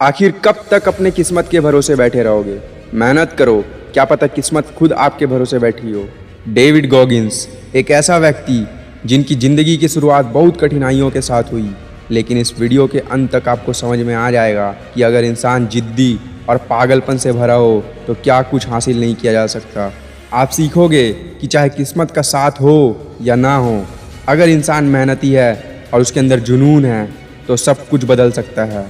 आखिर कब तक अपने किस्मत के भरोसे बैठे रहोगे? मेहनत करो, क्या पता किस्मत खुद आपके भरोसे बैठी हो। डेविड गॉगिंस एक ऐसा व्यक्ति जिनकी ज़िंदगी की शुरुआत बहुत कठिनाइयों के साथ हुई, लेकिन इस वीडियो के अंत तक आपको समझ में आ जाएगा कि अगर इंसान जिद्दी और पागलपन से भरा हो तो क्या कुछ हासिल नहीं किया जा सकता। आप सीखोगे कि चाहे किस्मत का साथ हो या ना हो, अगर इंसान मेहनती है और उसके अंदर जुनून है तो सब कुछ बदल सकता है।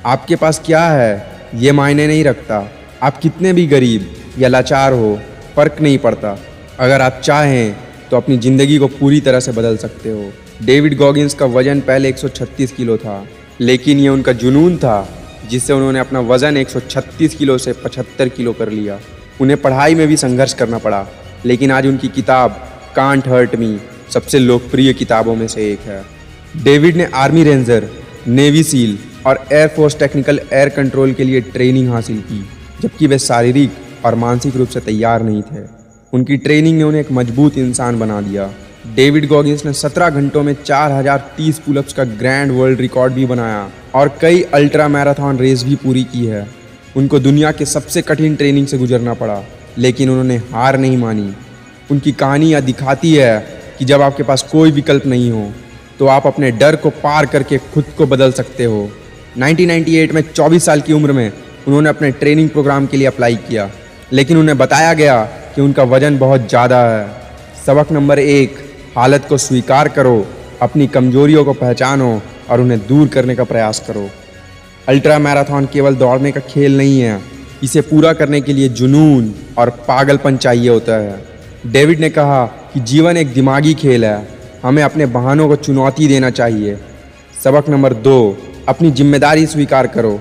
आपके पास क्या है ये मायने नहीं रखता, आप कितने भी गरीब या लाचार हो फर्क नहीं पड़ता। अगर आप चाहें तो अपनी ज़िंदगी को पूरी तरह से बदल सकते हो। डेविड गॉगिंस का वज़न पहले 136 किलो था, लेकिन ये उनका जुनून था जिससे उन्होंने अपना वज़न 136 किलो से 75 किलो कर लिया। उन्हें पढ़ाई में भी संघर्ष करना पड़ा, लेकिन आज उनकी किताब कांट हर्ट मी सबसे लोकप्रिय किताबों में से एक है। डेविड ने आर्मी रेंजर, नेवी सील और एयरफोर्स टेक्निकल एयर कंट्रोल के लिए ट्रेनिंग हासिल की, जबकि वे शारीरिक और मानसिक रूप से तैयार नहीं थे। उनकी ट्रेनिंग ने उन्हें एक मजबूत इंसान बना दिया। डेविड गॉगिंस ने 17 घंटों में 4030 पुलअप्स का ग्रैंड वर्ल्ड रिकॉर्ड भी बनाया और कई अल्ट्रा मैराथन रेस भी पूरी की है। उनको दुनिया के सबसे कठिन ट्रेनिंग से गुजरना पड़ा, लेकिन उन्होंने हार नहीं मानी। उनकी कहानी यह दिखाती है कि जब आपके पास कोई विकल्प नहीं हो तो आप अपने डर को पार करके खुद को बदल सकते हो। 1998 में 24 साल की उम्र में उन्होंने अपने ट्रेनिंग प्रोग्राम के लिए अप्लाई किया, लेकिन उन्हें बताया गया कि उनका वजन बहुत ज़्यादा है। सबक नंबर 1, हालत को स्वीकार करो, अपनी कमजोरियों को पहचानो और उन्हें दूर करने का प्रयास करो। अल्ट्रा मैराथन केवल दौड़ने का खेल नहीं है, इसे पूरा करने के लिए जुनून और पागलपन चाहिए होता है। डेविड ने कहा कि जीवन एक दिमागी खेल है, हमें अपने बहानों को चुनौती देना चाहिए। सबक नंबर 2, अपनी जिम्मेदारी स्वीकार करो।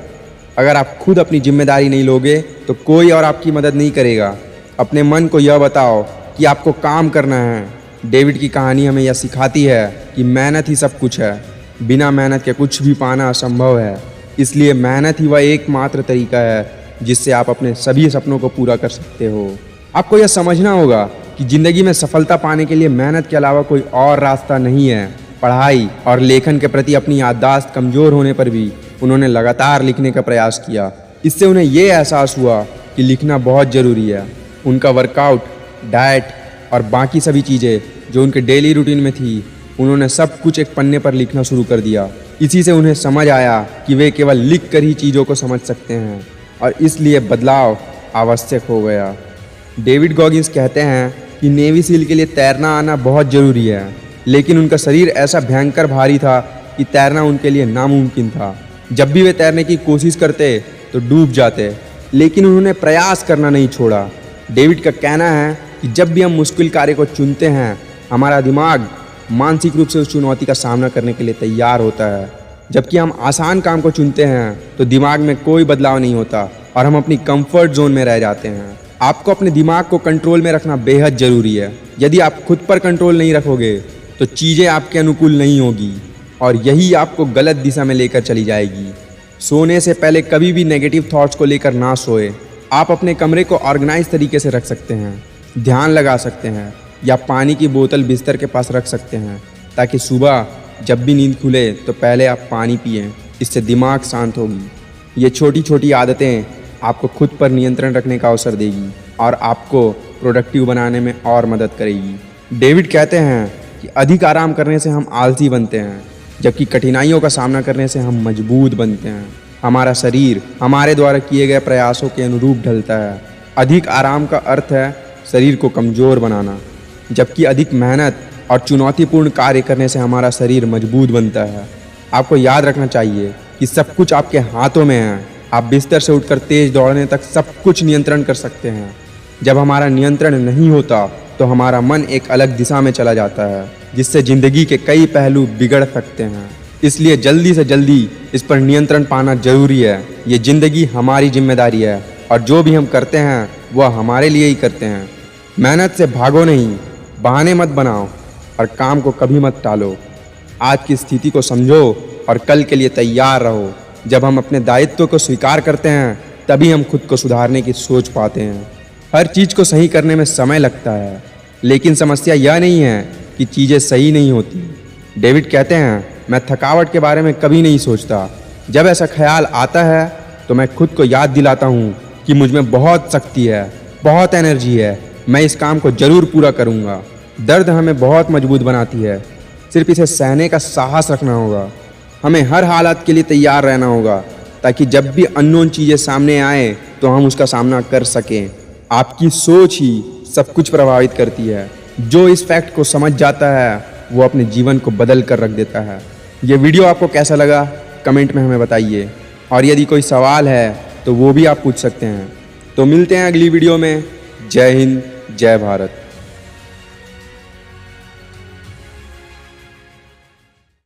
अगर आप खुद अपनी जिम्मेदारी नहीं लोगे तो कोई और आपकी मदद नहीं करेगा। अपने मन को यह बताओ कि आपको काम करना है। डेविड की कहानी हमें यह सिखाती है कि मेहनत ही सब कुछ है, बिना मेहनत के कुछ भी पाना असंभव है। इसलिए मेहनत ही वह एकमात्र तरीका है जिससे आप अपने सभी सपनों को पूरा कर सकते हो। आपको यह समझना होगा कि ज़िंदगी में सफलता पाने के लिए मेहनत के अलावा कोई और रास्ता नहीं है। पढ़ाई और लेखन के प्रति अपनी याददाश्त कमज़ोर होने पर भी उन्होंने लगातार लिखने का प्रयास किया। इससे उन्हें ये एहसास हुआ कि लिखना बहुत ज़रूरी है। उनका वर्कआउट, डाइट और बाकी सभी चीज़ें जो उनके डेली रूटीन में थी, उन्होंने सब कुछ एक पन्ने पर लिखना शुरू कर दिया। इसी से उन्हें समझ आया कि वे केवल लिख कर ही चीज़ों को समझ सकते हैं और इसलिए बदलाव आवश्यक हो गया। डेविड गॉगिंस कहते हैं कि नेवी सील के लिए तैरना आना बहुत ज़रूरी है, लेकिन उनका शरीर ऐसा भयंकर भारी था कि तैरना उनके लिए नामुमकिन था। जब भी वे तैरने की कोशिश करते तो डूब जाते, लेकिन उन्होंने प्रयास करना नहीं छोड़ा। डेविड का कहना है कि जब भी हम मुश्किल कार्य को चुनते हैं, हमारा दिमाग मानसिक रूप से उस चुनौती का सामना करने के लिए तैयार होता है, जबकि हम आसान काम को चुनते हैं तो दिमाग में कोई बदलाव नहीं होता और हम अपनी कंफर्ट जोन में रह जाते हैं। आपको अपने दिमाग को कंट्रोल में रखना बेहद ज़रूरी है। यदि आप खुद पर कंट्रोल नहीं रखोगे तो चीज़ें आपके अनुकूल नहीं होगी और यही आपको गलत दिशा में लेकर चली जाएगी। सोने से पहले कभी भी नेगेटिव थॉट्स को लेकर ना सोए। आप अपने कमरे को ऑर्गेनाइज तरीके से रख सकते हैं, ध्यान लगा सकते हैं या पानी की बोतल बिस्तर के पास रख सकते हैं ताकि सुबह जब भी नींद खुले तो पहले आप पानी पिएं। इससे दिमाग शांत होगी। ये छोटी छोटी आदतें आपको खुद पर नियंत्रण रखने का अवसर देगी और आपको प्रोडक्टिव बनाने में और मदद करेगी। डेविड कहते हैं कि अधिक आराम करने से हम आलसी बनते हैं, जबकि कठिनाइयों का सामना करने से हम मजबूत बनते हैं। हमारा शरीर हमारे द्वारा किए गए प्रयासों के अनुरूप ढलता है। अधिक आराम का अर्थ है शरीर को कमज़ोर बनाना, जबकि अधिक मेहनत और चुनौतीपूर्ण कार्य करने से हमारा शरीर मजबूत बनता है। आपको याद रखना चाहिए कि सब कुछ आपके हाथों में है। आप बिस्तर से उठकर तेज दौड़ने तक सब कुछ नियंत्रण कर सकते हैं। जब हमारा नियंत्रण नहीं होता तो हमारा मन एक अलग दिशा में चला जाता है, जिससे ज़िंदगी के कई पहलू बिगड़ सकते हैं। इसलिए जल्दी से जल्दी इस पर नियंत्रण पाना जरूरी है। ये ज़िंदगी हमारी जिम्मेदारी है और जो भी हम करते हैं वह हमारे लिए ही करते हैं। मेहनत से भागो नहीं, बहाने मत बनाओ और काम को कभी मत टालो। आज की स्थिति को समझो और कल के लिए तैयार रहो। जब हम अपने दायित्व को स्वीकार करते हैं तभी हम खुद को सुधारने की सोच पाते हैं। हर चीज़ को सही करने में समय लगता है, लेकिन समस्या यह नहीं है कि चीज़ें सही नहीं होती। डेविड कहते हैं, मैं थकावट के बारे में कभी नहीं सोचता। जब ऐसा ख्याल आता है तो मैं खुद को याद दिलाता हूँ कि मुझ में बहुत शक्ति है, बहुत एनर्जी है, मैं इस काम को ज़रूर पूरा करूँगा। दर्द हमें बहुत मजबूत बनाती है, सिर्फ इसे सहने का साहस रखना होगा। हमें हर हालात के लिए तैयार रहना होगा ताकि जब भी अननोन चीज़ें सामने आए तो हम उसका सामना कर सकें। आपकी सोच ही सब कुछ प्रभावित करती है। जो इस फैक्ट को समझ जाता है वो अपने जीवन को बदल कर रख देता है। ये वीडियो आपको कैसा लगा कमेंट में हमें बताइए, और यदि कोई सवाल है तो वो भी आप पूछ सकते हैं। तो मिलते हैं अगली वीडियो में। जय हिंद, जय भारत।